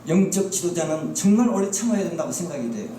영적 지도자는 정말 오래 참아야 된다고 생각이 돼요.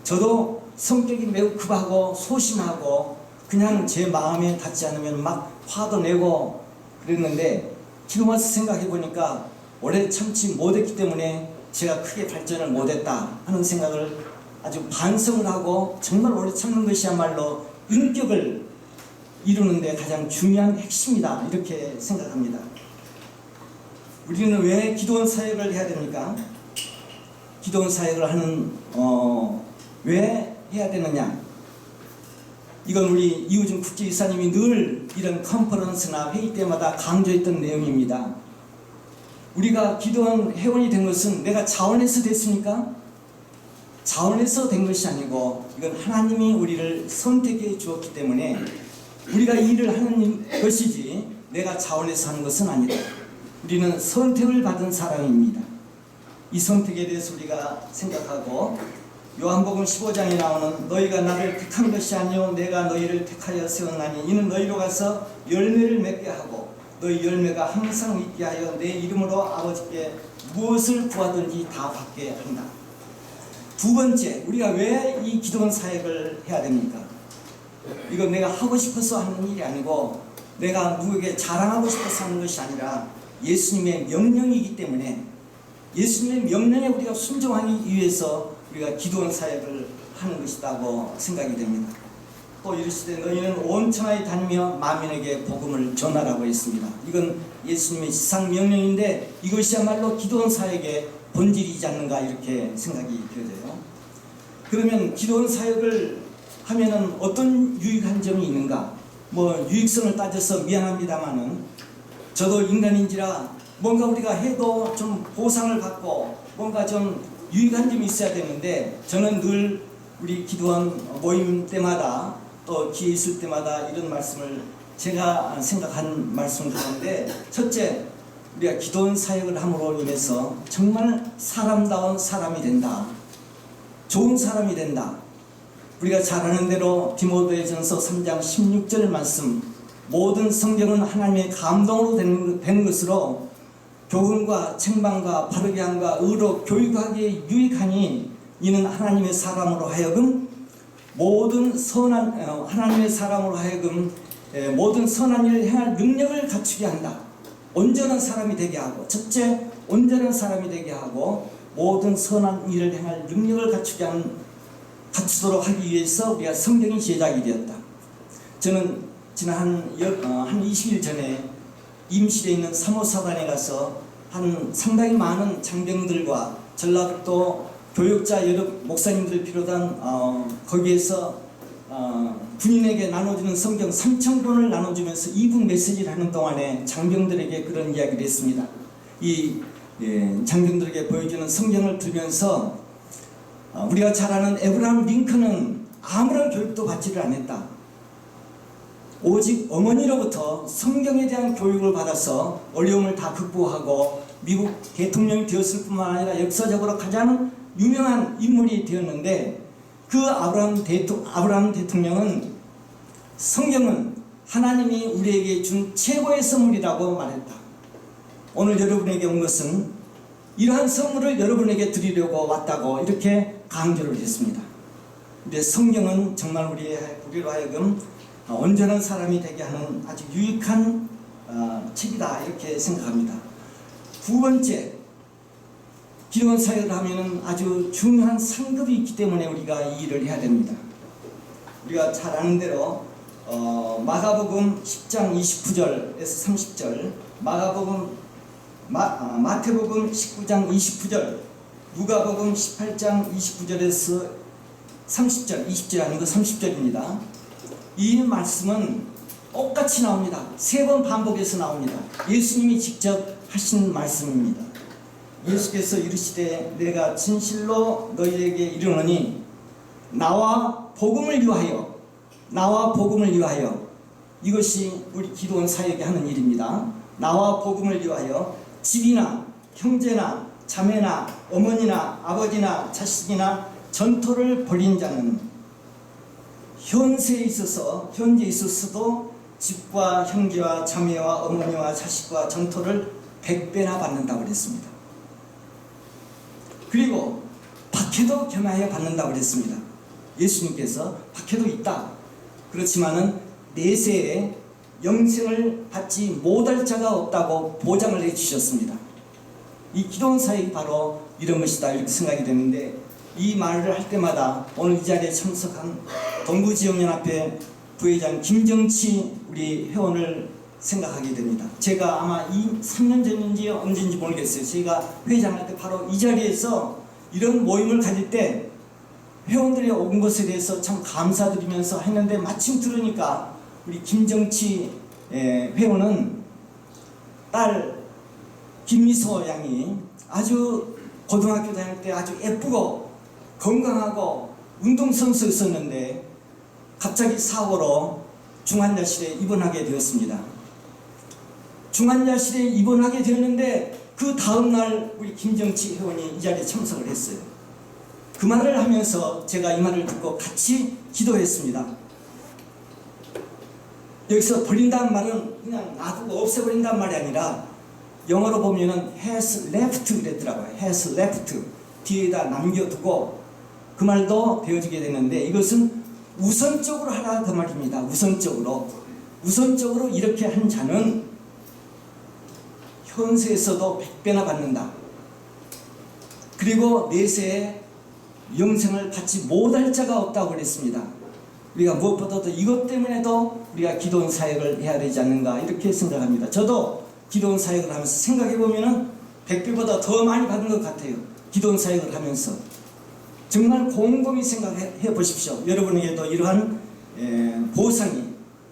저도 성격이 매우 급하고 소심하고 그냥 제 마음에 닿지 않으면 막 화도 내고 그랬는데 지금 와서 생각해 보니까 오래 참지 못했기 때문에 제가 크게 발전을 못했다 하는 생각을 아주 반성을 하고, 정말 오래 참는 것이야말로 인격을 이루는 데 가장 중요한 핵심이다 이렇게 생각합니다. 우리는 왜 기도원 사역을 해야 됩니까? 기도원 사역을 하는 왜 해야 되느냐? 이건 우리 이우준 국제이사님이 늘 이런 컨퍼런스나 회의 때마다 강조했던 내용입니다. 우리가 기도원 회원이 된 것은 내가 자원해서 됐습니까? 자원해서 된 것이 아니고 이건 하나님이 우리를 선택해 주었기 때문에 우리가 이 일을 하는 것이지 내가 자원해서 하는 것은 아니다. 우리는 선택을 받은 사람입니다. 이 선택에 대해서 우리가 생각하고, 요한복음 15장에 나오는 너희가 나를 택한 것이 아니요 내가 너희를 택하여 세웠나니 이는 너희로 가서 열매를 맺게 하고 너희 열매가 항상 있게 하여 내 이름으로 아버지께 무엇을 구하든지 다 받게 한다. 두 번째, 우리가 왜 이 기도원 사역을 해야 됩니까? 이건 내가 하고 싶어서 하는 일이 아니고 내가 누구에게 자랑하고 싶어서 하는 것이 아니라 예수님의 명령이기 때문에, 예수님의 명령에 우리가 순종하기 위해서 우리가 기도원 사역을 하는 것이라고 생각이 됩니다. 또 이르시되 너희는 온 천하에 다니며 만민에게 복음을 전하라고 했습니다. 이건 예수님의 지상 명령인데 이것이야말로 기도원 사역의 본질이지 않는가 이렇게 생각이 되어져요. 그러면 기도원 사역을 하면은 어떤 유익한 점이 있는가? 유익성을 따져서 미안합니다만은 저도 인간인지라 뭔가 우리가 해도 좀 보상을 받고 뭔가 좀 유익한 점이 있어야 되는데, 저는 늘 우리 기도원 모임 때마다 또 기회 있을 때마다 이런 말씀을 제가 생각한 말씀을 하는데, 첫째, 우리가 기도원 사역을 함으로 인해서 정말 사람다운 사람이 된다. 좋은 사람이 된다. 우리가 잘 아는 대로 디모데전서 3장 16절 말씀, 모든 성경은 하나님의 감동으로 된 것으로 교훈과 책망과 바르게 함과 의로 교육하기에 유익하니 이는 하나님의 사람으로 하여금 모든 선한 일을 행할 능력을 갖추게 한다. 온전한 사람이 되게 하고, 첫째, 온전한 사람이 되게 하고 모든 선한 일을 행할 능력을 갖추도록 하기 위해서 우리가 성경이 제작이 되었다. 저는 지난 한 20일 전에 임실에 있는 사모사관에 가서 한 상당히 많은 장병들과 전라도 교육자 여러 목사님들 비롯한 거기에서 군인에게 나눠주는 성경 3,000권을 나눠주면서 이북 메시지를 하는 동안에 장병들에게 그런 이야기를 했습니다. 장병들에게 보여주는 성경을 들으면서 우리가 잘 아는 에브라함 링컨은 아무런 교육도 받지를 않았다. 오직 어머니로부터 성경에 대한 교육을 받아서 어려움을 다 극복하고 미국 대통령이 되었을 뿐만 아니라 역사적으로 가장 유명한 인물이 되었는데, 그 아브라함 대통령은 성경은 하나님이 우리에게 준 최고의 선물이라고 말했다. 오늘 여러분에게 온 것은 이러한 선물을 여러분에게 드리려고 왔다고 이렇게 강조를 했습니다. 근데 성경은 정말 우리로 하여금 온전한 사람이 되게 하는 아주 유익한 책이다 이렇게 생각합니다. 두 번째, 기도원 사역을 하면은 아주 중요한 상급이 있기 때문에 우리가 이 일을 해야 됩니다. 우리가 잘 아는 대로 마가복음 10장 29절에서 30절, 마태복음 19장 29절, 누가복음 18장 29절에서 30절, 20절 아니고 30절입니다. 이 말씀은 똑같이 나옵니다. 3번 반복해서 나옵니다. 예수님이 직접 하신 말씀입니다. 예수께서 이르시되 내가 진실로 너희에게 이르노니 나와 복음을 위하여, 이것이 우리 기도원 사역이 하는 일입니다. 나와 복음을 위하여 집이나 형제나 자매나 어머니나 아버지나 자식이나 전토를 벌인 자는 현재 있어서도 집과 형제와 자매와 어머니와 자식과 전토를 100배나 받는다고 그랬습니다. 그리고 박해도 겸하여 받는다고 그랬습니다. 예수님께서 박해도 있다. 그렇지만은 내세에 영생을 받지 못할 자가 없다고 보장을 해주셨습니다. 이 기도원 사역이 바로 이런 것이다 이렇게 생각이 되는데, 이 말을 할 때마다 오늘 이 자리에 참석한 동부지역연합회 부회장 김정치 우리 회원을 생각하게 됩니다. 제가 아마 3년 전인지 언제인지 모르겠어요. 제가 회장할 때 바로 이 자리에서 이런 모임을 가질 때 회원들이 온 것에 대해서 참 감사드리면서 했는데, 마침 들으니까 우리 김정치 회원은 딸 김미소 양이 아주 고등학교 다닐 때 아주 예쁘고 건강하고 운동선수였었는데 갑자기 사고로 중환자실에 입원하게 되었습니다. 중환자실에 입원하게 되었는데 그 다음날 우리 김정치 회원이 이 자리에 참석을 했어요. 그 말을 하면서 제가 이 말을 듣고 같이 기도했습니다. 여기서 버린다는 말은 그냥 놔두고 없애버린다는 말이 아니라, 영어로 보면은 has left 그랬더라고요. has left 뒤에다 남겨두고, 그 말도 배워지게 되는데, 이것은 우선적으로 하라 그 말입니다. 우선적으로 이렇게 한 자는 현세에서도 100배나 받는다. 그리고 내세에 영생을 받지 못할 자가 없다고 그랬습니다. 우리가 무엇보다도 이것 때문에도 우리가 기도원 사역을 해야 되지 않는가 이렇게 생각합니다. 저도 기도원 사역을 하면서 생각해 보면은 100배보다 더 많이 받은 것 같아요. 기도원 사역을 하면서 정말 곰곰이 생각해 보십시오. 여러분에게도 이러한 보상이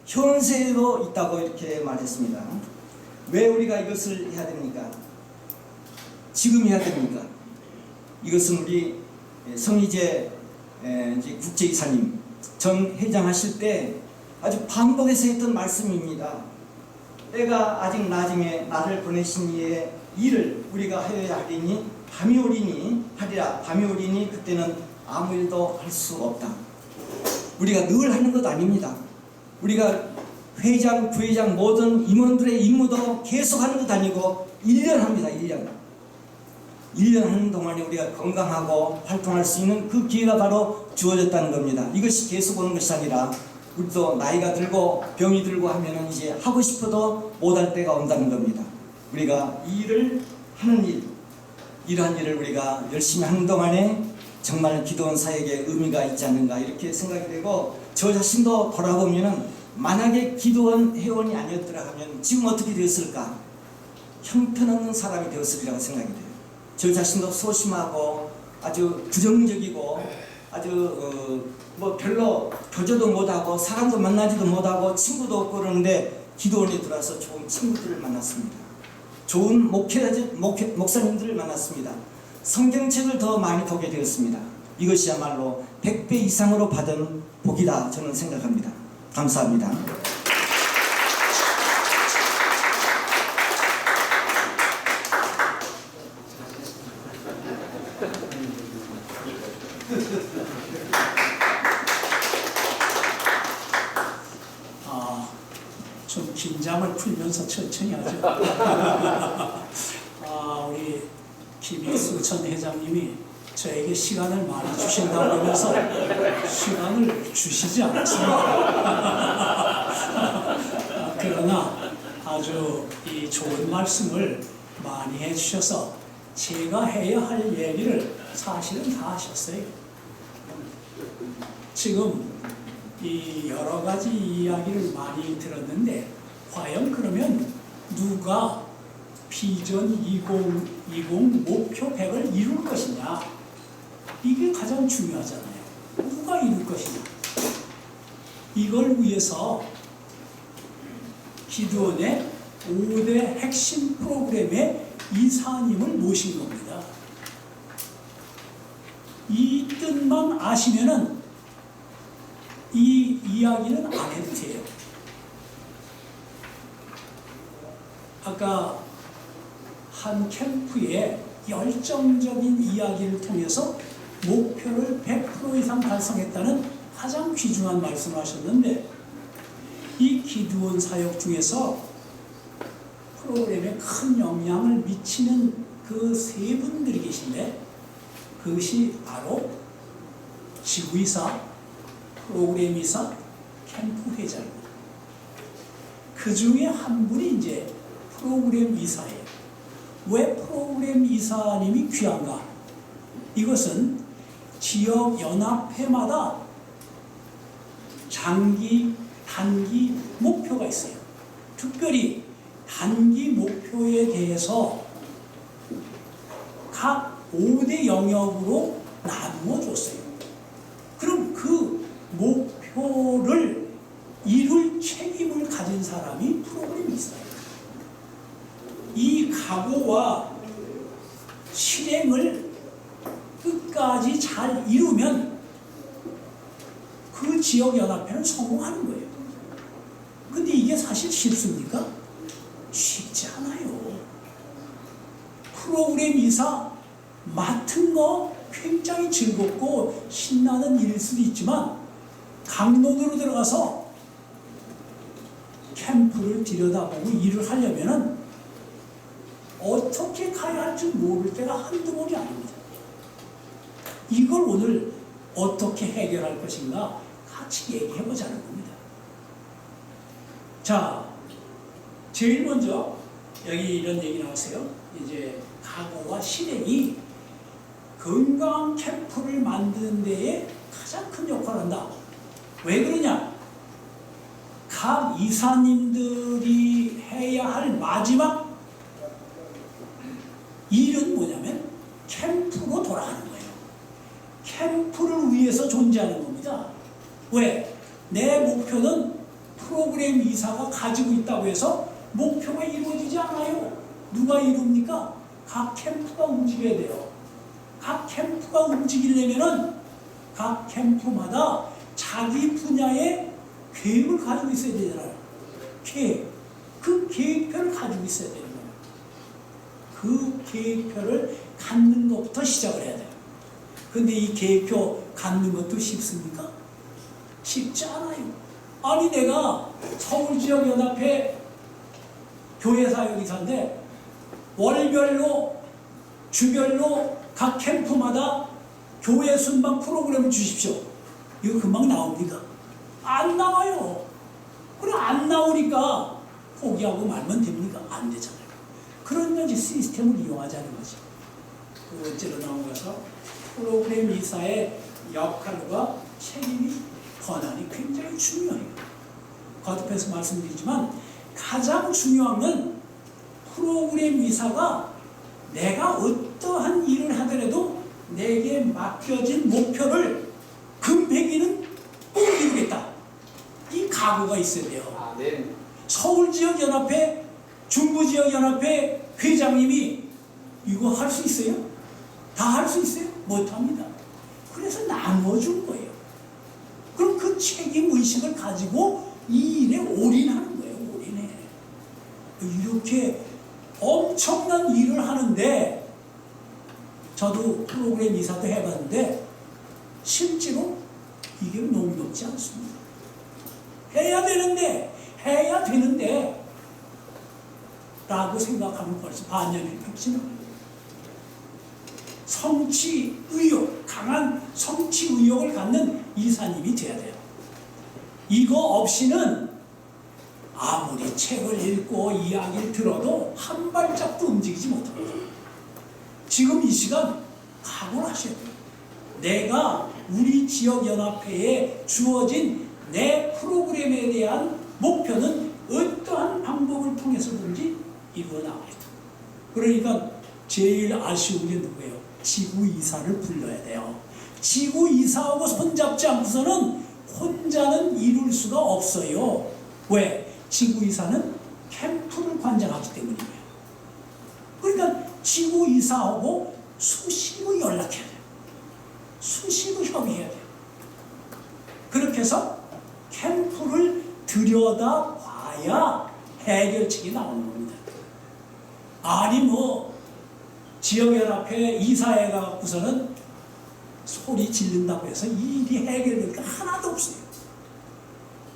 현세에도 있다고 이렇게 말했습니다. 왜 우리가 이것을 해야 됩니까? 지금 해야 됩니까? 이것은 우리 성희재 국제이사님 전 회장 하실 때 아주 반복해서 했던 말씀입니다. 때가 아직 나중에 나를 보내신 이의 일을 우리가 하여야 하리니 밤이 오리니 하리라. 밤이 오리니 그때는 아무 일도 할 수 없다. 우리가 늘 하는 것 아닙니다. 우리가 회장, 부회장 모든 임원들의 임무도 계속 하는 것 아니고 1년 합니다. 1년 하는 동안에 우리가 건강하고 활동할 수 있는 그 기회가 바로 주어졌다는 겁니다. 이것이 계속 오는 것이 아니라 우리도 나이가 들고 병이 들고 하면은 이제 하고 싶어도 못할 때가 온다는 겁니다. 우리가 이 일을 하는 일, 이러한 일을 우리가 열심히 하는 동안에 정말 기도원 사역에 의미가 있지 않는가 이렇게 생각이 되고, 저 자신도 돌아보면은 만약에 기도원 회원이 아니었더라 하면 지금 어떻게 되었을까? 형편없는 사람이 되었으리라고 생각이 돼요. 저 자신도 소심하고 아주 부정적이고 아주 뭐 별로 교제도 못하고 사람도 만나지도 못하고 친구도 없고 그러는데, 기도원에 들어와서 좋은 친구들을 만났습니다. 좋은 목사님들을 만났습니다. 성경책을 더 많이 보게 되었습니다. 이것이야말로 100배 이상으로 받은 복이다 저는 생각합니다. 감사합니다. 좀 긴장을 풀면서 천천히 하죠. 우리 김익수 전 회장님이 저에게 시간을 많이 주신다고 하면서 시간을 주시지 않았습니다. 그러나 아주 이 좋은 말씀을 많이 해주셔서 제가 해야 할 얘기를 사실은 다 하셨어요. 지금 이 여러 가지 이야기를 많이 들었는데, 과연 그러면 누가 비전 2020 목표 100을 이룰 것이냐, 이게 가장 중요하잖아요. 누가 이룰 것이냐. 이걸 위해서 기도원의 5대 핵심 프로그램의 이사님을 모신 겁니다. 이 뜻만 아시면은 이 이야기는 안 해도 돼요. 아까 한 캠프의 열정적인 이야기를 통해서 목표를 100% 이상 달성했다는 가장 귀중한 말씀을 하셨는데, 이 기도원 사역 중에서 프로그램에 큰 영향을 미치는 그 세 분들이 계신데, 그것이 바로 지구이사, 프로그램이사, 캠프 회장입니다. 그 중에 한 분이 이제 프로그램 이사예요. 왜 프로그램 이사님이 귀한가? 이것은 지역 연합회마다 장기, 단기 목표가 있어요. 특별히 단기 목표에 대해서 각 5대 영역으로 나누어 줬어요. 그럼 그 목표를 이룰 책임을 가진 사람이 프로그램 이사예요. 이 각오와 실행을 끝까지 잘 이루면 그 지역연합회는 성공하는 거예요. 근데 이게 사실 쉽습니까? 쉽지 않아요. 프로그램 이사 맡은 거 굉장히 즐겁고 신나는 일일 수도 있지만 강론으로 들어가서 캠프를 들여다보고 일을 하려면은 어떻게 가야 할지 모를 때가 한두 번이 아닙니다. 이걸 오늘 어떻게 해결할 것인가 같이 얘기해보자는 겁니다. 자, 제일 먼저 여기 이런 얘기 나왔어요. 이제 각오와 실행이 건강 캠프를 만드는 데에 가장 큰 역할을 한다. 왜 그러냐? 각 이사님들이 해야 할 마지막 일은 뭐냐면 캠프로 돌아가는 거예요. 캠프를 위해서 존재하는 겁니다. 왜? 내 목표는 프로그램 이사가 가지고 있다고 해서 목표가 이루어지지 않아요. 누가 이룹니까? 각 캠프가 움직여야 돼요. 각 캠프가 움직이려면은 각 캠프마다 자기 분야의 계획을 가지고 있어야 되잖아요. 계획. 그 계획표를 가지고 있어야 되는 거예요. 그 계획표를 갖는 것부터 시작을 해야 돼요. 근데 이 계획표 갖는 것도 쉽습니까? 쉽지 않아요. 아니 내가 서울지역연합회 교회사역이사인데 월별로 주별로 각 캠프마다 교회 순방 프로그램을 주십시오. 이거 금방 나옵니까? 안 나와요. 그럼 안 나오니까 포기하고 말면 됩니까? 안 되잖아요. 그러니까 이제 시스템을 이용하자는 거지. 두 번째로 나온 것은 프로그램 이사의 역할과 책임이 권한이 굉장히 중요해요. 거듭해서 말씀드리지만 가장 중요한 건 프로그램 이사가 내가 어떠한 일을 하더라도 내게 맡겨진 목표를 금백이는 꼭 이루겠다. 이 각오가 있어야 돼요. 네. 서울지역연합회, 중부지역연합회 회장님이 이거 할 수 있어요? 다 할 수 있어요? 못합니다. 그래서 나눠준 거예요. 그럼 그 책임의식을 가지고 이 일에 올인하는 거예요. 올인해. 이렇게 엄청난 일을 하는데 저도 프로그램 이사도 해봤는데 실제로 이게 녹록지 않습니다. 해야 되는데 라고 생각하면 벌써 반년이 펼치는 성취 의욕, 강한 성취 의욕을 갖는 이사님이 돼야 돼요. 이거 없이는 아무리 책을 읽고 이야기를 들어도 한 발짝도 움직이지 못합니다. 지금 이 시간 각오를 하셔야 돼요. 내가 우리 지역연합회에 주어진 내 프로그램에 대한 목표는 어떠한 방법을 통해서든지 이루어 나가야 돼요. 그러니까 제일 아쉬운 게 누구예요? 지구이사를 불러야 돼요. 지구이사하고 손잡지 않고서는 혼자는 이룰 수가 없어요. 왜? 지구이사는 캠프를 관장하기 때문이에요. 그러니까 지구이사하고 수시로 연락해야 돼요. 수시로 협의해야 돼요. 그렇게 해서 캠프를 들여다봐야 해결책이 나오는 겁니다. 아니 뭐 지역연합회 이사회 갖고서는 소리 지른다고 해서 이 일이 해결될 게 하나도 없어요.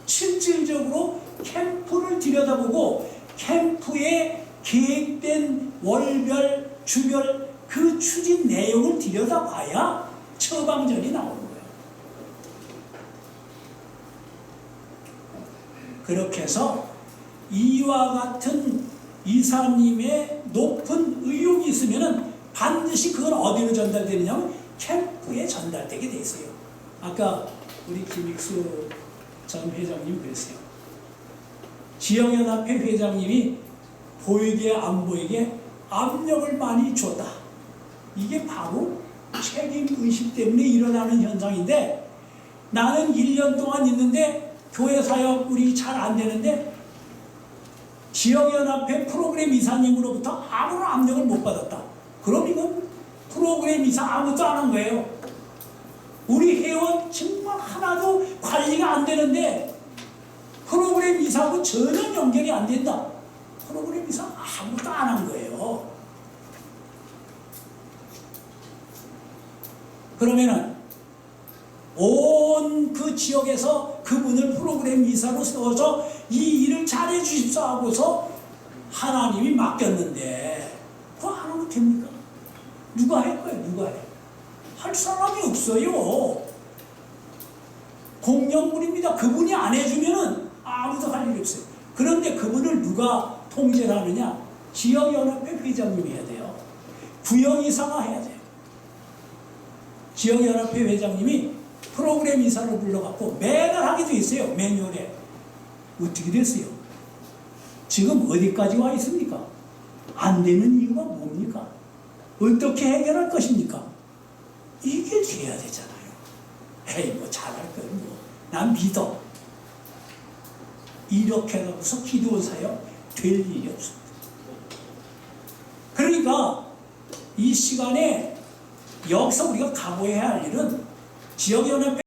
실질적으로 캠프를 들여다보고 캠프에 계획된 월별, 주별 그 그 추진 내용을 들여다봐야 처방전이 나오는 거예요. 그렇게 해서 이와 같은 이사님의 높은 의욕이 있으면은 반드시 그건 어디로 전달되느냐면 캠프에 전달되게 돼 있어요. 아까 우리 김익수 전 회장님 그랬어요. 지역연합회 회장님이 보이게 안 보이게 압력을 많이 줬다. 이게 바로 책임의식 때문에 일어나는 현상인데, 나는 1년 동안 있는데 교회 사역 우리 잘 안 되는데 지역연합회 프로그램 이사님으로부터 아무런 압력을 못 받았다. 그럼 이건 프로그램 이사 아무것도 안 한 거예요. 우리 회원 정말 하나도 관리가 안 되는데 프로그램 이사하고 전혀 연결이 안 된다. 프로그램 이사 아무것도 안 한 거예요. 그러면은 온 그 지역에서 그분을 프로그램 이사로 세워서 이 일을 잘해 주십사 하고서 하나님이 맡겼는데 그거 안 하면 됩니까? 누가 할 거예요? 누가 해? 할 사람이 없어요. 공영물입니다. 그분이 안 해주면은 아무도 할 일이 없어요. 그런데 그분을 누가 통제를 하느냐? 지역연합회 회장님이 해야 돼요. 구역이사가 해야 돼요. 지역연합회 회장님이 프로그램 이사를 불러갖고 매달 하게 돼 있어요. 매뉴얼에. 어떻게 됐어요? 지금 어디까지 와 있습니까? 안 되는 이유가 뭡니까? 어떻게 해결할 것입니까? 이게 돼야 되잖아요. 에이 뭐 잘할 거예요. 뭐. 난 믿어. 이렇게 하고서 기도원 사역 될 일이 없습니다. 그러니까 이 시간에 여기서 우리가 각오해야 할 일은 지역연합회